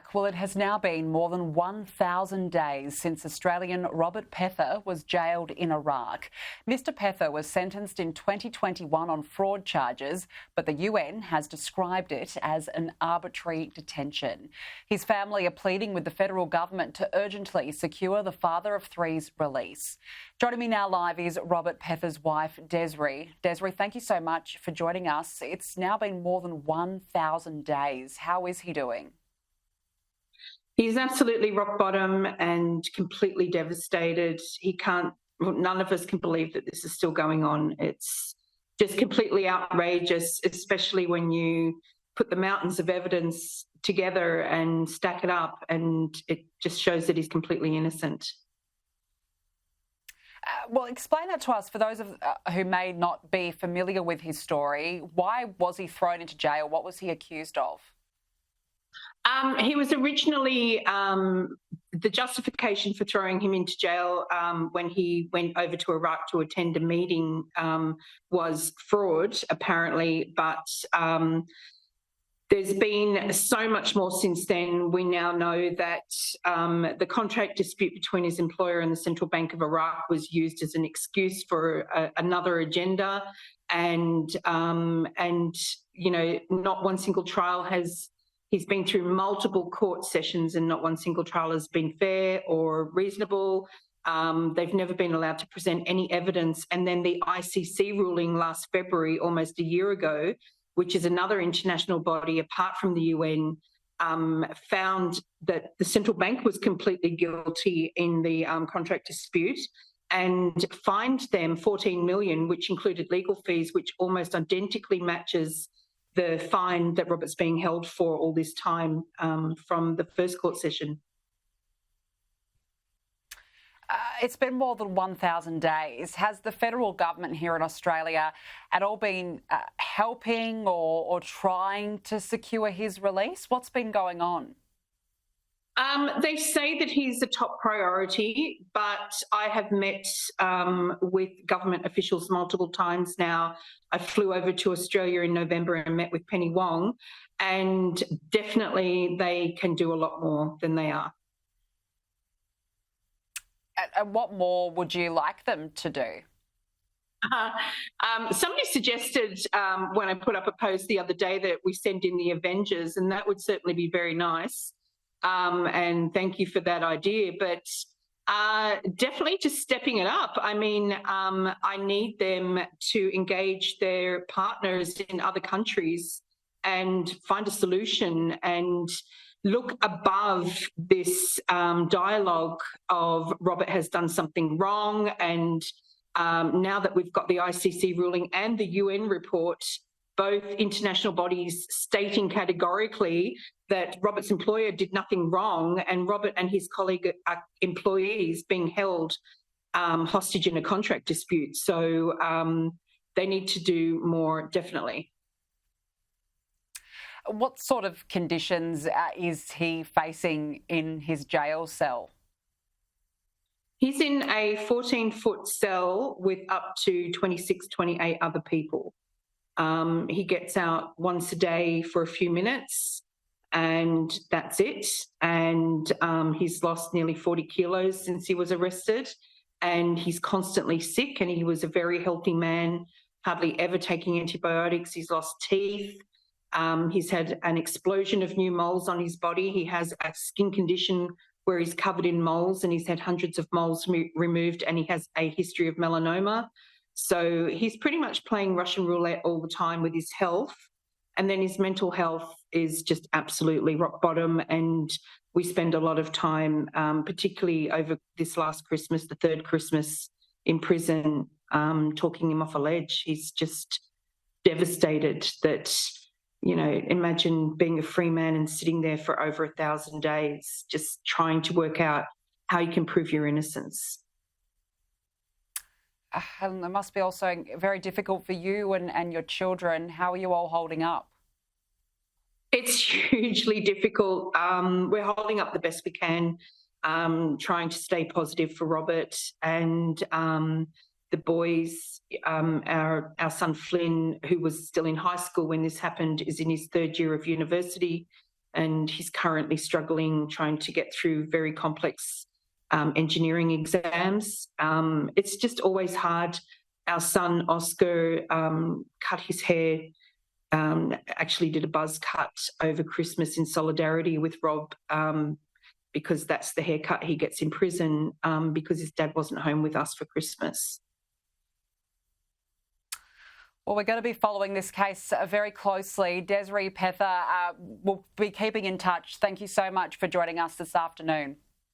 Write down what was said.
Iraq. Well, it has now been more than 1,000 days since Australian Robert Pether was jailed in Iraq. Mr Pether was sentenced in 2021 on fraud charges, but the UN has described it as an arbitrary detention. His family are pleading with the federal government to urgently secure the father of three's release. Joining me now live is Robert Pether's wife, Desiree. Desiree, thank you so much for joining us. It's now been more than 1,000 days. How is he doing? He's absolutely rock bottom and completely devastated. None of us can believe that this is still going on. It's just completely outrageous, especially when you put the mountains of evidence together and stack it up, and it just shows that he's completely innocent. Well, explain that to us, for those who may not be familiar with his story. Why was he thrown into jail? What was he accused of? He was originally, the justification for throwing him into jail when he went over to Iraq to attend a meeting was fraud, apparently, but there's been so much more since then. We now know that the contract dispute between his employer and the Central Bank of Iraq was used as an excuse for another agenda, and you know, not one single trial has. He's been through multiple court sessions, and not one single trial has been fair or reasonable. They've never been allowed to present any evidence, and then the ICC ruling last February, almost a year ago, which is another international body apart from the UN, found that the central bank was completely guilty in the contract dispute and fined them $14 million, which included legal fees, which almost identically matches the fine that Robert's being held for all this time from the first court session. It's been more than 1,000 days. Has the federal government here in Australia at all been helping or trying to secure his release? What's been going on? They say that he's a top priority, but I have met with government officials multiple times now. I flew over to Australia in November and met with Penny Wong, and definitely they can do a lot more than they are. And what more would you like them to do? Somebody suggested when I put up a post the other day that we send in the Avengers, and that would certainly be very nice. And thank you for that idea, but definitely just stepping it up. I mean, I need them to engage their partners in other countries and find a solution and look above this dialogue of Robert has done something wrong. And now that we've got the ICC ruling and the UN report, both international bodies stating categorically that Robert's employer did nothing wrong, and Robert and his colleague are employees being held hostage in a contract dispute. So they need to do more, definitely. What sort of conditions is he facing in his jail cell? He's in a 14-foot cell with up to 26, 28 other people. He gets out once a day for a few minutes, and that's it. And he's lost nearly 40 kilos since he was arrested, and he's constantly sick, and he was a very healthy man, hardly ever taking antibiotics. He's lost teeth. He's had an explosion of new moles on his body. He has a skin condition where he's covered in moles, and he's had hundreds of moles removed, and he has a history of melanoma. So he's pretty much playing Russian roulette all the time with his health. And then his mental health is just absolutely rock bottom. And we spend a lot of time, particularly over this last Christmas, the third Christmas in prison, talking him off a ledge. He's just devastated that, you know, imagine being a free man and sitting there for over 1,000 days, just trying to work out how you can prove your innocence. And it must be also very difficult for you and your children. How are you all holding up? It's hugely difficult. We're holding up the best we can, trying to stay positive for Robert and the boys. Our son Flynn, who was still in high school when this happened, is in his third year of university. and he's currently struggling trying to get through very complex engineering exams. It's just always hard. Our son, Oscar, cut his hair, actually did a buzz cut over Christmas in solidarity with Rob, because that's the haircut he gets in prison, because his dad wasn't home with us for Christmas. Well, we're going to be following this case very closely. Desiree Pether, we'll be keeping in touch. Thank you so much for joining us this afternoon.